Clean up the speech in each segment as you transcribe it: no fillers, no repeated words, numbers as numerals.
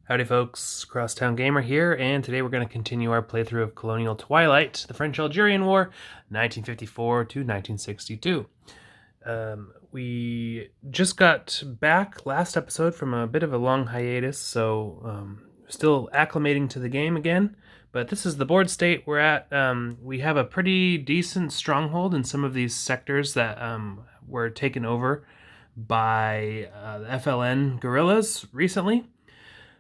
Howdy folks, Crosstown Gamer here, and today we're going to continue our playthrough of Colonial Twilight, the French-Algerian War, 1954 to 1962. We just got back last episode from a bit of a long hiatus, so still acclimating to the game again, but this is the board state we're at. We have a pretty decent stronghold in some of these sectors that were taken over by the FLN guerrillas recently.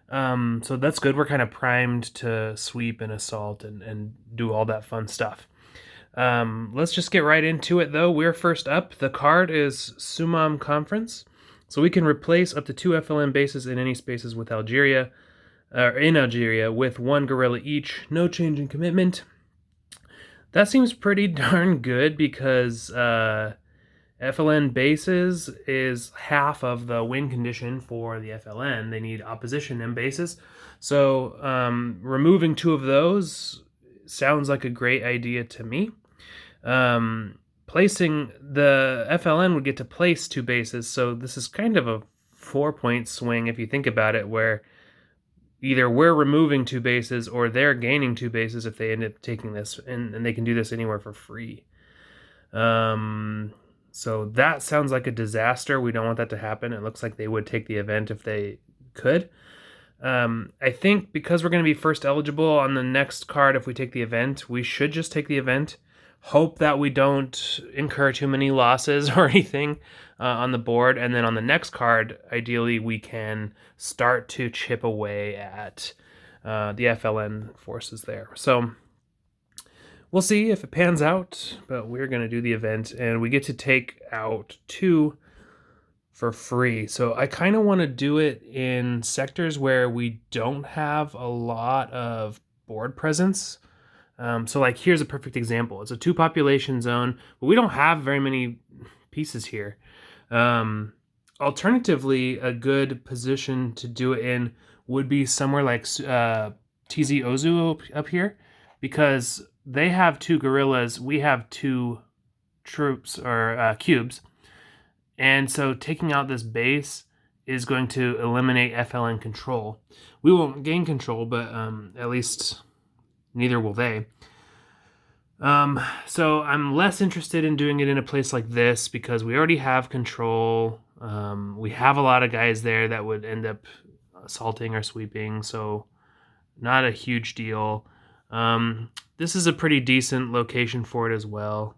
So that's good. We're kind of primed to sweep and assault and do all that fun stuff. Let's just get right into it, though. We're first up. The card is Sumom Conference. So we can replace up to 2 FLN bases in any spaces with Algeria, in Algeria, with 1 guerrilla each. No change in commitment. That seems pretty darn good because FLN bases is half of the win condition for the FLN. They need opposition M bases. So removing 2 of those sounds like a great idea to me. Placing the FLN would get to place 2 bases. So this is kind of a 4-point swing if you think about it, where either we're removing 2 bases or they're gaining 2 bases if they end up taking this, and they can do this anywhere for free. So that sounds like a disaster. We don't want that to happen. It looks like they would take the event if they could. I think because we're going to be first eligible on the next card, if we take the event, we should just take the event. Hope that we don't incur too many losses or anything on the board. And then on the next card, ideally, we can start to chip away at the FLN forces there. So we'll see if it pans out, but we're going to do the event, and we get to take out 2 for free. So I kind of want to do it in sectors where we don't have a lot of board presence. So like here's a perfect example. It's a 2 population zone, but we don't have very many pieces here. Alternatively, a good position to do it in would be somewhere like TZ Ozu up here, because they have 2 guerrillas, we have 2 troops or cubes, and so taking out this base is going to eliminate FLN control. We won't gain control, but at least neither will they. So I'm less interested in doing it in a place like this because we already have control. We have a lot of guys there that would end up assaulting or sweeping, so not a huge deal. This is a pretty decent location for it as well.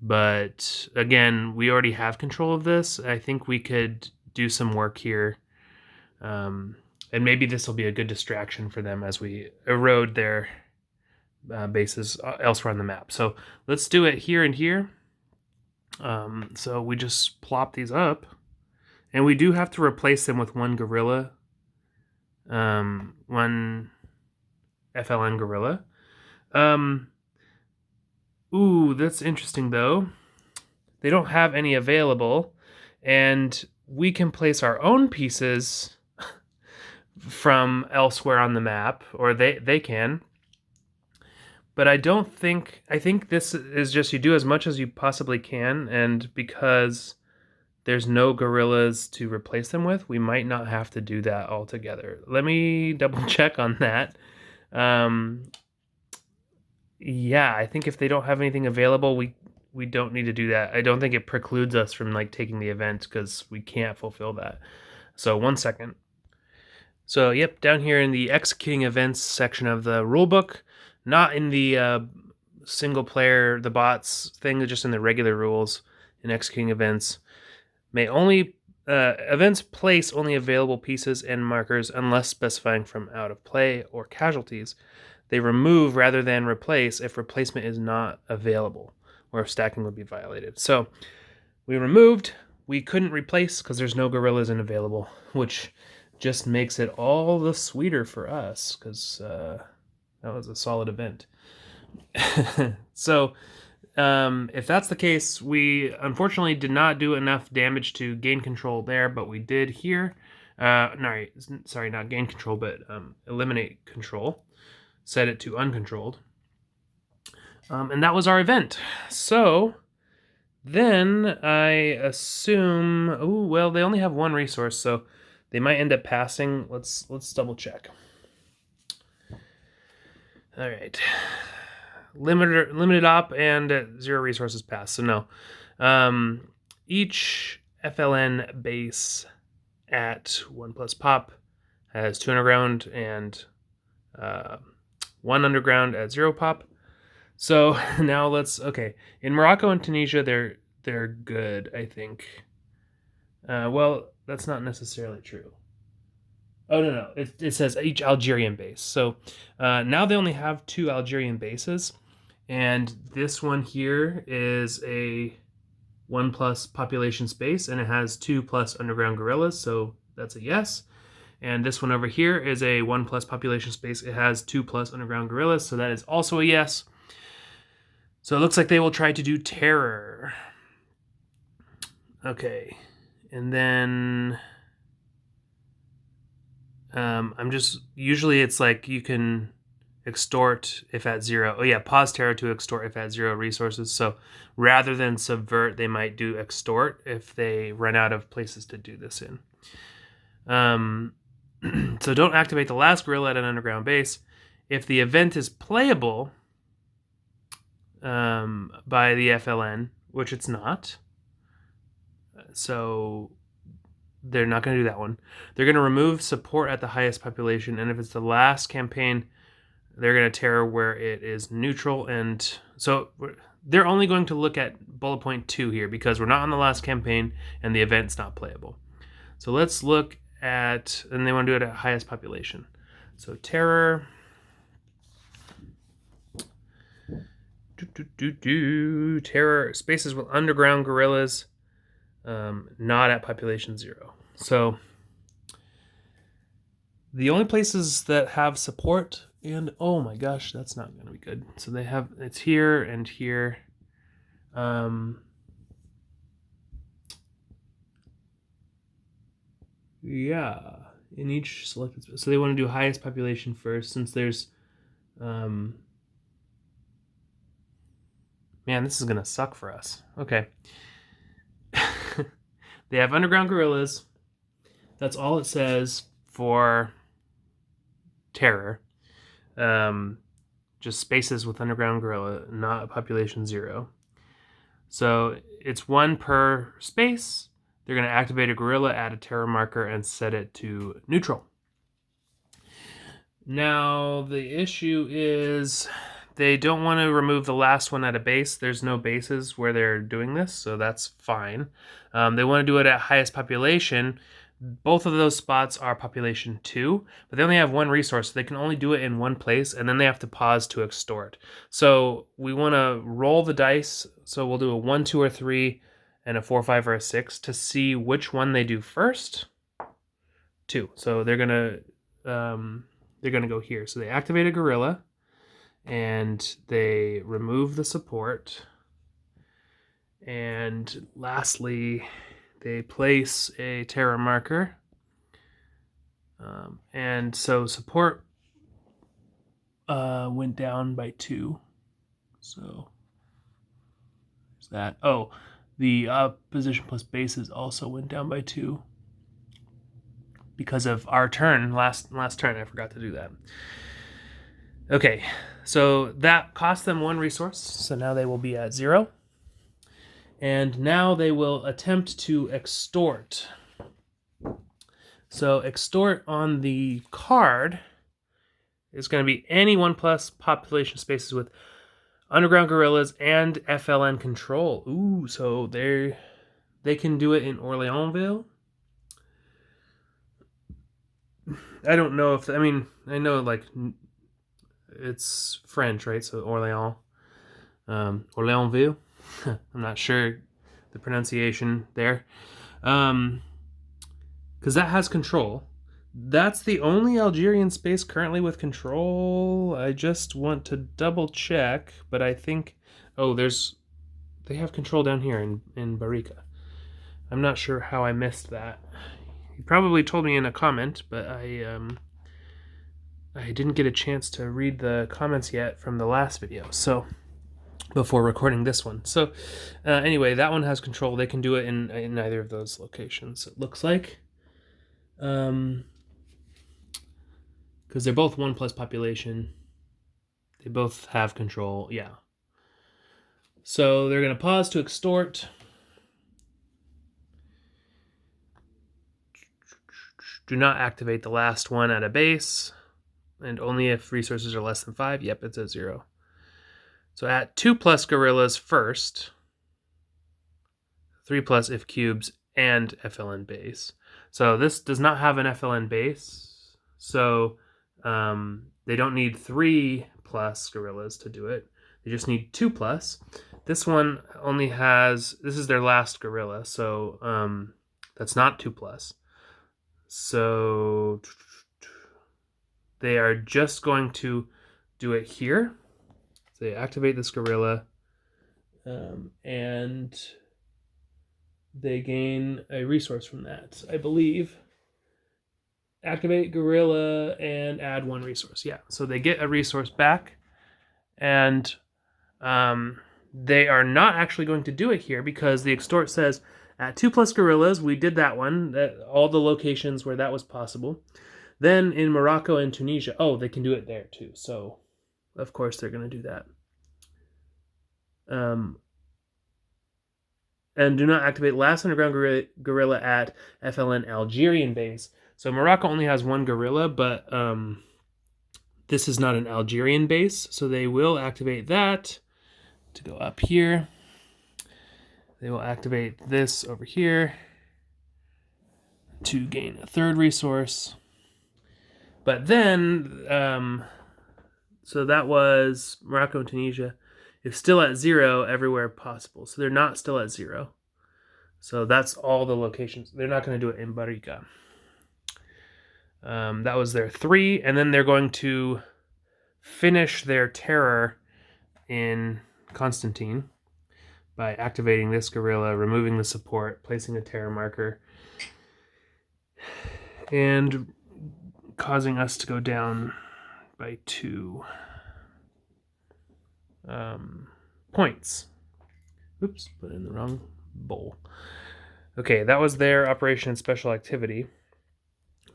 But again, we already have control of this. I think we could do some work here. And maybe this will be a good distraction for them as we erode their bases elsewhere on the map. So let's do it here and here. So we just plop these up. And we do have to replace them with 1 guerrilla. 1 FLN guerrilla. Ooh, that's interesting though. They don't have any available, and we can place our own pieces from elsewhere on the map, or they can. But I think this is just you do as much as you possibly can, and because there's no guerrillas to replace them with, we might not have to do that altogether. Let me double check on that. Yeah, I think if they don't have anything available, we don't need to do that. I don't think it precludes us from like taking the event because we can't fulfill that. So 1 second. So yep, down here in the executing events section of the rulebook, not in the single player, the bots thing, just in the regular rules in executing events, may only events place only available pieces and markers unless specifying from out of play or casualties. They remove rather than replace if replacement is not available or if stacking would be violated. So we removed, we couldn't replace because there's no guerrillas available, which just makes it all the sweeter for us because that was a solid event. So if that's the case, we unfortunately did not do enough damage to gain control there, but we did here. Sorry, not gain control, but eliminate control. Set it to uncontrolled. And that was our event. So then I assume, they only have 1 resource, so They might end up passing. Let's double check. All right. Limited op and 0 resources pass. So no. Each FLN base at 1+ pop has 2 underground and 1 underground at 0 pop. So now okay. In Morocco and Tunisia, they're good, I think. Well, that's not necessarily true. Oh, no. It says each Algerian base. So now they only have 2 Algerian bases. And this one here is a 1+ population space, and it has 2+ underground guerrillas. So that's a yes. And this one over here is a 1+ population space. It has 2+ underground guerrillas. So that is also a yes. So it looks like they will try to do terror. Okay. And then usually it's like you can extort if at 0. Oh yeah, pause terror to extort if at 0 resources. So rather than subvert, they might do extort if they run out of places to do this in. So don't activate the last guerrilla at an underground base. If the event is playable by the FLN, which it's not, so they're not going to do that one. They're going to remove support at the highest population, and if it's the last campaign, they're going to terror where it is neutral. And so they're only going to look at bullet point 2 here because we're not on the last campaign and the event's not playable. So let's look at, and they want to do it at highest population. So terror. Terror spaces with underground guerrillas, not at population 0. So the only places that have support, and oh my gosh, that's not going to be good. So they have, it's here and here. Yeah, in each selected space. So they want to do highest population first, since there's man, this is going to suck for us. Okay. They have underground guerrillas. That's all it says for terror. Just spaces with underground guerrilla, not population 0. So it's 1 per space. They're going to activate a guerrilla, add a terror marker, and set it to neutral. Now, the issue is they don't want to remove the last one at a base. There's no bases where they're doing this, so that's fine. They want to do it at highest population. Both of those spots are population 2, but they only have 1 resource, so they can only do it in 1 place, and then they have to pause to extort. So we want to roll the dice. So we'll do a 1, 2, or 3, and a 4, 5, or a 6 to see which one they do first. 2. So they're gonna go here. So they activate a guerrilla, and they remove the support, and lastly, they place a terror marker. And so support went down by 2. So there's that. Oh, the opposition plus bases also went down by 2 because of our turn. Last turn, I forgot to do that. Okay, so that cost them 1 resource. So now they will be at 0. And now they will attempt to extort. So extort on the card is going to be any 1+ population spaces with underground guerrillas and FLN control. Ooh, so they can do it in Orléansville. I don't know if, I know like it's French, right? So Orléans, Orléansville. I'm not sure the pronunciation there. Because that has control. That's the only Algerian space currently with control. I just want to double check, but I think, they have control down here in Barika. I'm not sure how I missed that. You probably told me in a comment, but I didn't get a chance to read the comments yet from the last video, so before recording this one. So anyway, that one has control. They can do it in either of those locations, it looks like. Because they're both 1+ population. They both have control. Yeah. So they're going to pause to extort. Do not activate the last one at a base. And only if resources are less than 5. Yep, it's at 0. So at 2+ gorillas first. 3+ if cubes and FLN base. So this does not have an FLN base. So they don't need 3+ gorillas to do it. They just need 2+. This one only has, this is their last gorilla. So that's not 2+. So they are just going to do it here. So they activate this gorilla, and they gain a resource from that, I believe. Activate gorilla and add 1 resource. Yeah, so they get a resource back, and they are not actually going to do it here because the extort says at 2+ gorillas, we did that one, all the locations where that was possible. Then in Morocco and Tunisia, they can do it there too. So, of course, they're going to do that. And do not activate last underground gorilla at FLN Algerian base. So Morocco only has 1 gorilla, but this is not an Algerian base, so they will activate that to go up here. They will activate this over here to gain a 3rd resource. But then, so that was Morocco and Tunisia. It's still at 0 everywhere possible. So they're not still at 0. So that's all the locations. They're not going to do it in Barica. That was their 3. And then they're going to finish their terror in Constantine by activating this gorilla, removing the support, placing a terror marker, and causing us to go down by 2 points. Oops, put it in the wrong bowl. Okay, that was their Operation Special Activity.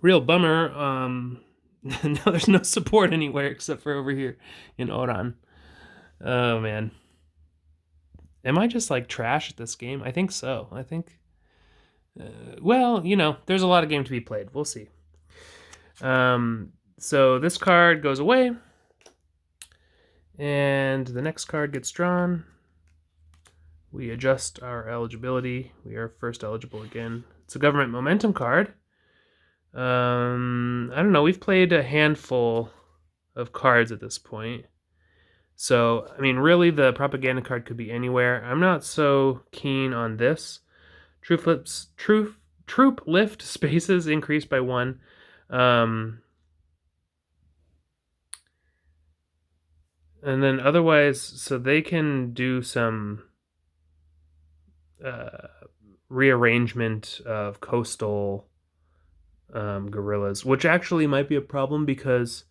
Real bummer. Now there's no support anywhere except for over here in Oran. Oh, man. Am I just like trash at this game? I think so. I think... well, there's a lot of game to be played. We'll see. So this card goes away. And the next card gets drawn. We adjust our eligibility. We are first eligible again. It's a government momentum card. I don't know. We've played a handful of cards at this point. So, I mean, really, the propaganda card could be anywhere. I'm not so keen on this. Troop lift spaces increased by 1. And then otherwise, so they can do some rearrangement of coastal gorillas, which actually might be a problem because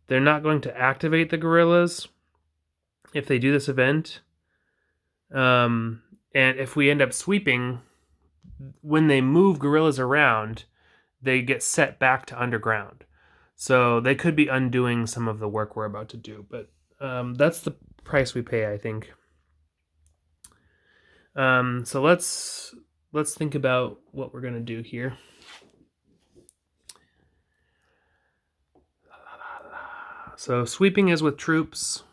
they're not going to activate the gorillas if they do this event. And if we end up sweeping, when they move gorillas around, they get set back to underground. So they could be undoing some of the work we're about to do, but that's the price we pay, I think. So let's think about what we're going to do here. So sweeping is with troops,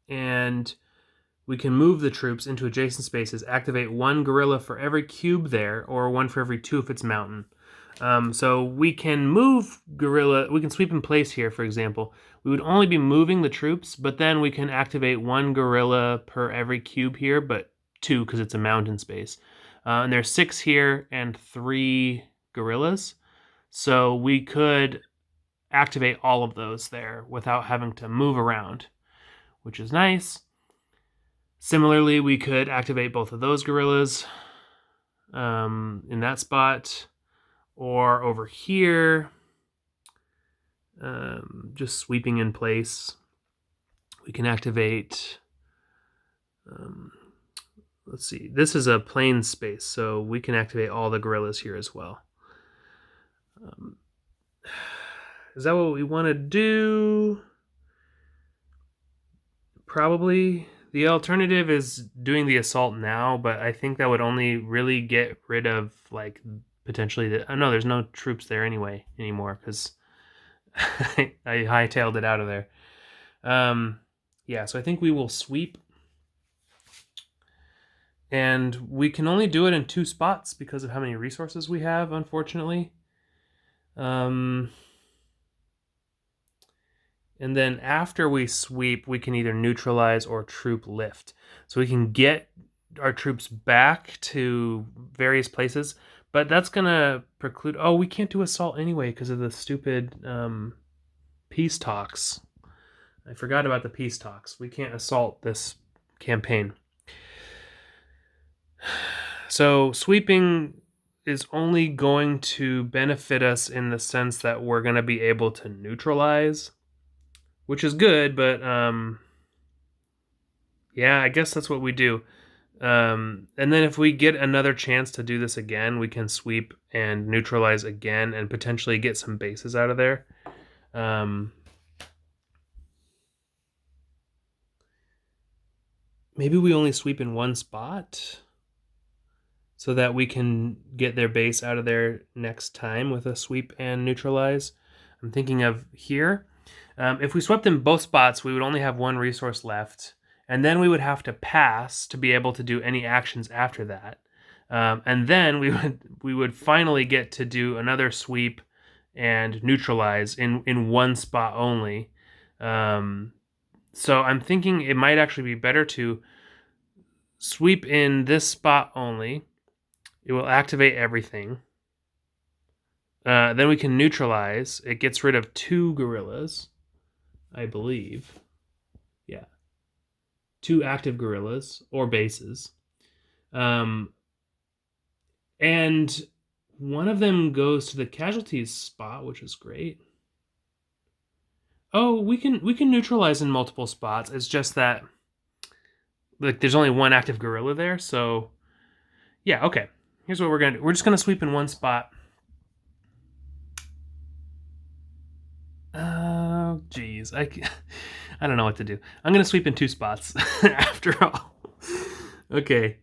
and we can move the troops into adjacent spaces, activate 1 gorilla for every cube there, or 1 for every 2 if it's mountain. So we can move gorilla, we can sweep in place here, for example. We would only be moving the troops, but then we can activate 1 gorilla per every cube here, but 2 because it's a mountain space. And there's 6 here and 3 gorillas. So we could activate all of those there without having to move around, which is nice. Similarly, we could activate both of those gorillas in that spot, or over here, just sweeping in place. We can activate, let's see, this is a plain space, so we can activate all the gorillas here as well. Is that what we want to do? Probably. The alternative is doing the assault now, but I think that would only really get rid of, like, potentially the... Oh, no, there's no troops there anymore, because I hightailed it out of there. Yeah, so I think we will sweep. And we can only do it in 2 spots because of how many resources we have, unfortunately. And then after we sweep, we can either neutralize or troop lift. So we can get our troops back to various places, but that's going to preclude... Oh, we can't do assault anyway because of the stupid peace talks. I forgot about the peace talks. We can't assault this campaign. So sweeping is only going to benefit us in the sense that we're going to be able to neutralize, which is good, but yeah, I guess that's what we do. And then if we get another chance to do this again, we can sweep and neutralize again and potentially get some bases out of there. Maybe we only sweep in 1 spot so that we can get their base out of there next time with a sweep and neutralize. I'm thinking of here. If we swept in both spots, we would only have 1 resource left, and then we would have to pass to be able to do any actions after that. And then we would finally get to do another sweep and neutralize in 1 spot only. So I'm thinking it might actually be better to sweep in this spot only. It will activate everything. Then we can neutralize. It gets rid of 2 guerrillas, I believe. Yeah. 2 active guerrillas or bases. And one of them goes to the casualties spot, which is great. Oh, we can neutralize in multiple spots. It's just that, like, there's only 1 active guerrilla there, so yeah, okay. Here's what we're gonna do. We're just gonna sweep in 1 spot. Oh, geez. I don't know what to do. I'm gonna sweep in 2 spots after all. Okay.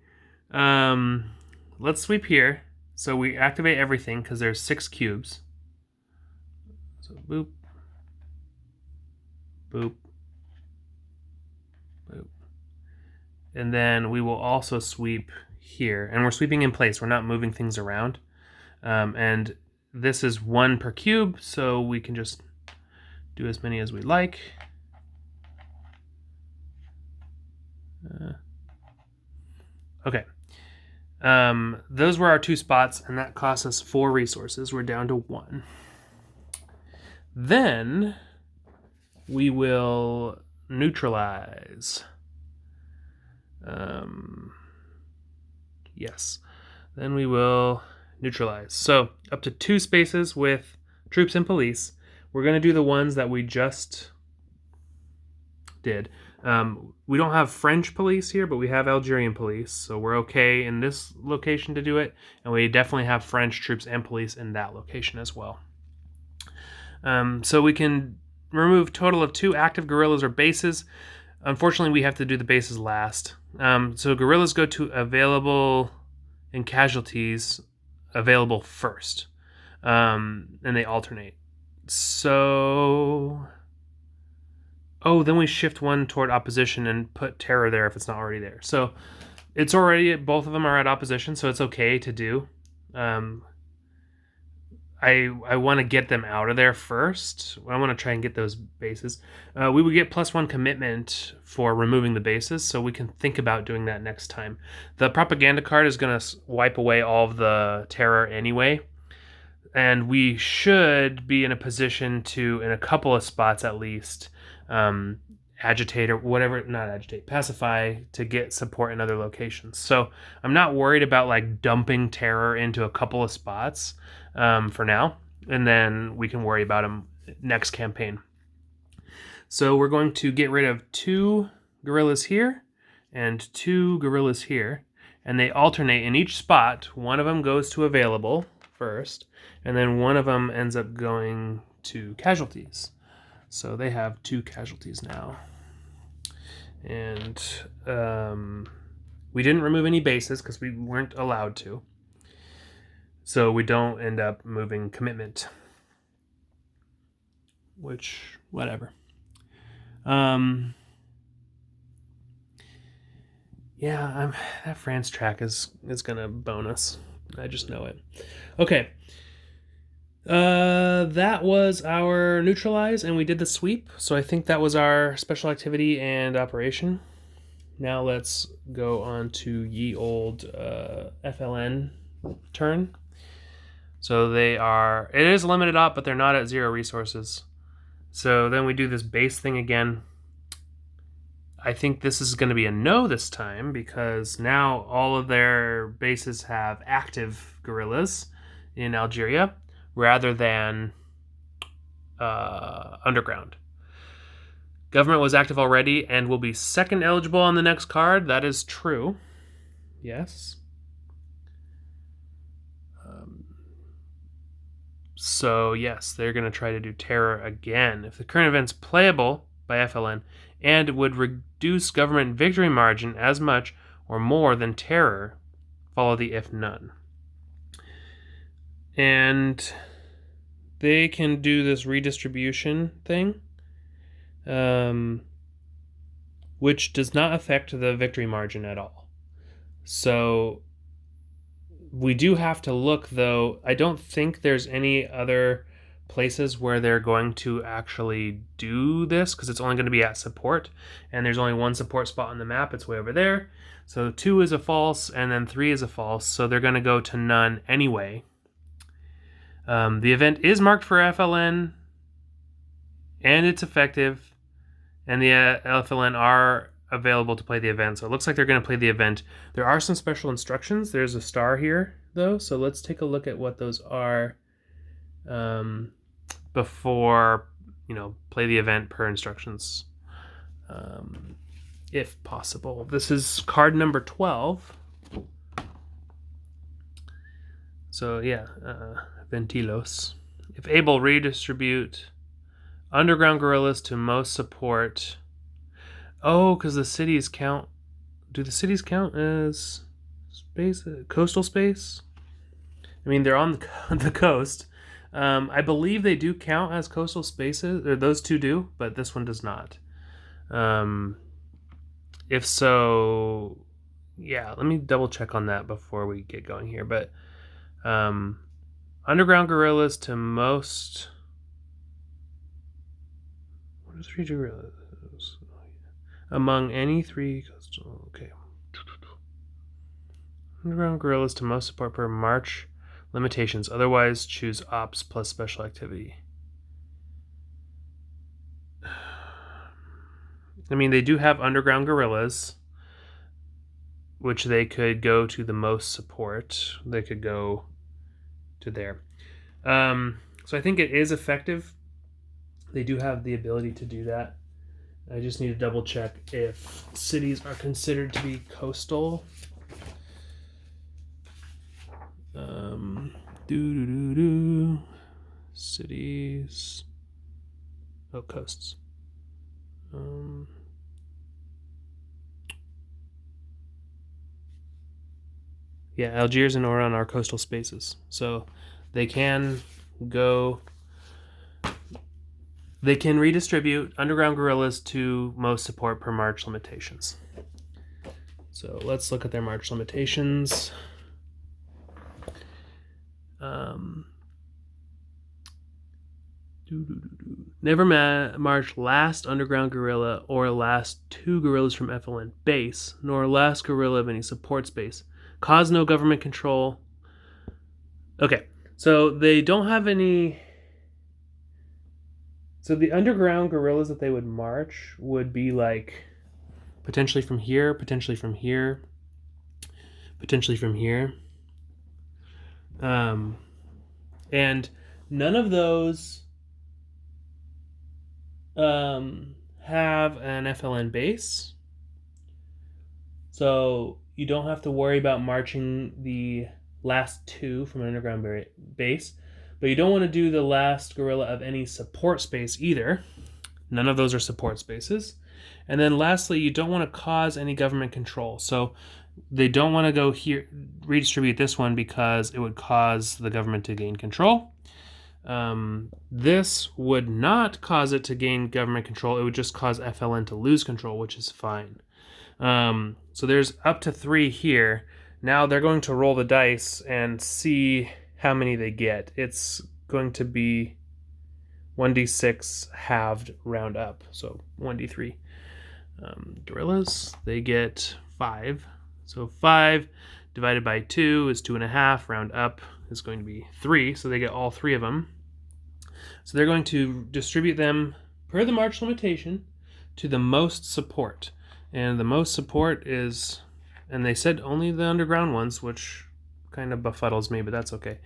Let's sweep here. So we activate everything because there's 6 cubes. So boop. Boop. Boop. And then we will also sweep here. And we're sweeping in place. We're not moving things around. And this is 1 per cube, so we can just do as many as we like. Okay. Those were our 2 spots, and that cost us 4 resources. We're down to 1. Then we will neutralize. Yes. Then we will neutralize. So up to 2 spaces with troops and police. We're going to do the ones that we just did. We don't have French police here, but we have Algerian police, so we're okay in this location to do it, and we definitely have French troops and police in that location as well. So we can remove total of 2 active guerrillas or bases. Unfortunately, we have to do the bases last. So guerrillas go to available and casualties available first, and they alternate. So... Oh, then we shift 1 toward opposition and put terror there if it's not already there. So it's already, both of them are at opposition, so it's okay to do. I want to get them out of there first. I want to try and get those bases. We would get +1 commitment for removing the bases, so we can think about doing that next time. The propaganda card is going to wipe away all of the terror anyway, and we should be in a position to, in a couple of spots at least, agitate or whatever, not agitate, pacify to get support in other locations. So I'm not worried about like dumping terror into a couple of spots for now, and then we can worry about them next campaign. So we're going to get rid of 2 guerrillas here and 2 guerrillas here, and they alternate in each spot. One of them goes to available first, and then one of them ends up going to casualties. So they have 2 casualties now. And we didn't remove any bases because we weren't allowed to. So we don't end up moving commitment. Which, whatever. Yeah, that France track is gonna bonus. I just know it. Okay. That was our neutralize, and we did the sweep. So I think that was our special activity and operation. Now let's go on to ye old FLN turn. So it is limited op, but they're not at 0 resources. So then we do this base thing again. I think this is going to be a no this time because now all of their bases have active guerrillas in Algeria rather than underground. Government was active already and will be second eligible on the next card. That is true. Yes. So yes, they're going to try to do terror again. If the current event's playable by FLN and would reduce government victory margin as much or more than terror, follow the if none. And they can do this redistribution thing, which does not affect the victory margin at all. So we do have to look, though. I don't think there's any other places where they're going to actually do this because it's only going to be at support, and there's only 1 support spot on the map. It's way over there. So 2 is a false, and then 3 is a false. So they're going to go to none anyway. The event is marked for FLN, and it's effective, and the FLN are available to play the event. So it looks like they're going to play the event. There are some special instructions. There's a star here, though. So let's take a look at what those are before, play the event per instructions, if possible. This is card number 12. So yeah, Ventilos. If able, redistribute underground guerrillas to most support. Oh, because the cities count. Do the cities count as space, coastal space? I mean, they're on the coast. I believe they do count as coastal spaces, or those 2 do, but this one does not. If so, yeah, let me double check on that before we get going here. But underground guerrillas to most. What is 3 guerrillas? Among any 3 coastal. Okay. Underground guerrillas to most support per march limitations. Otherwise, choose ops plus special activity. I mean, they do have underground guerrillas, which they could go to the most support. They could go to there. So I think it is effective. They do have the ability to do that. I just need to double check if cities are considered to be coastal. Cities. Oh, coasts. Yeah, Algiers and Oran are coastal spaces. So they can go. They can redistribute underground guerrillas to most support per march limitations. So let's look at their march limitations. Never march last underground guerrilla or last 2 guerrillas from FLN base, nor last guerrilla of any support space. Cause no government control. Okay, so they don't have any. So the underground guerrillas that they would march would be like potentially from here, potentially from here, potentially from here. And none of those have an FLN base. So you don't have to worry about marching the last 2 from an underground base. But you don't want to do the last guerrilla of any support space either. None of those are support spaces. And then lastly, you don't want to cause any government control. So they don't want to go here, redistribute this one because it would cause the government to gain control. This would not cause it to gain government control. It would just cause FLN to lose control, which is fine. So there's up to 3 here. Now they're going to roll the dice and see how many they get. It's going to be 1d6 halved round up, so 1d3. Guerrillas, they get 5. So 5 divided by 2 is 2.5. Round up is going to be 3, so they get all 3 of them. So they're going to distribute them per the march limitation to the most support. And the most support is, and they said only the underground ones, which kind of befuddles me, but that's okay.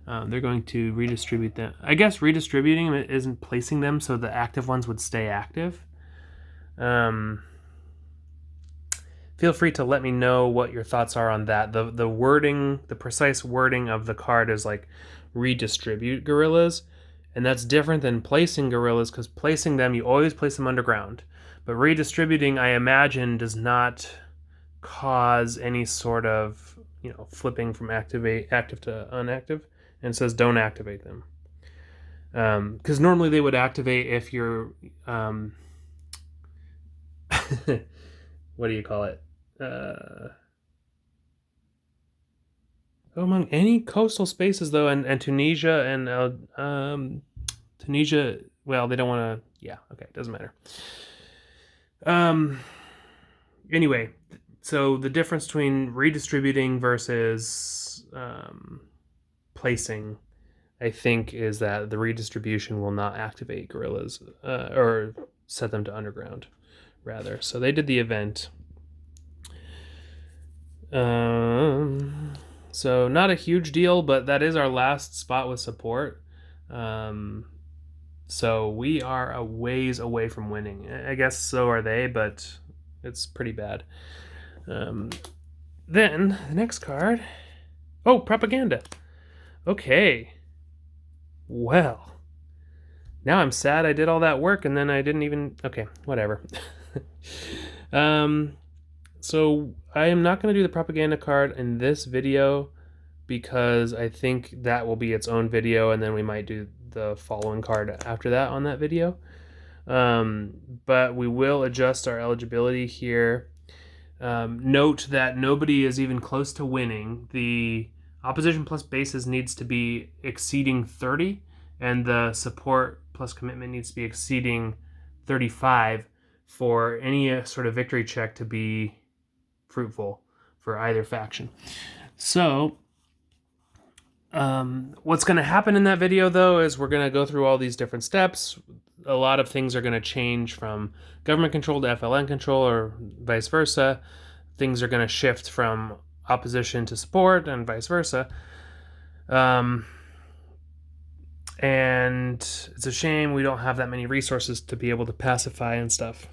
They're going to redistribute them. I guess redistributing them isn't placing them so the active ones would stay active. Feel free to let me know what your thoughts are on that. The wording, the precise wording of the card is like redistribute guerrillas, and that's different than placing guerrillas, because placing them, you always place them underground. But redistributing, I imagine, does not cause any sort of, flipping from active to inactive, and says don't activate them. Because normally they would activate if you're, what do you call it? Among any coastal spaces, though, and Tunisia and Tunisia, well, they don't want to. Yeah, okay, doesn't matter. Anyway, so the difference between redistributing versus placing, I think, is that the redistribution will not activate guerrillas or set them to underground, rather. So they did the event. So not a huge deal, but that is our last spot with support. So we are a ways away from winning. I guess so are they, but it's pretty bad. Then the next card. Oh, propaganda. Okay. Well, now I'm sad I did all that work and then I didn't even. Okay, whatever. So I am not going to do the propaganda card in this video because I think that will be its own video, and then we might do the following card after that on that video. But we will adjust our eligibility here. Note that nobody is even close to winning. The opposition plus bases needs to be exceeding 30, and the support plus commitment needs to be exceeding 35 for any sort of victory check to be fruitful for either faction. So what's going to happen in that video, though, is we're going to go through all these different steps. A lot of things are going to change from government control to FLN control, or vice versa. Things are going to shift from opposition to support and vice versa. And it's a shame we don't have that many resources to be able to pacify and stuff.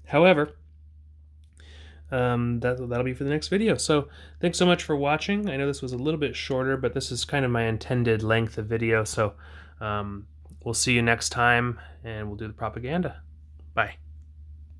However, that'll be for the next video. So thanks so much for watching. I know this was a little bit shorter, but this is kind of my intended length of video. So we'll see you next time, and we'll do the propaganda. Bye.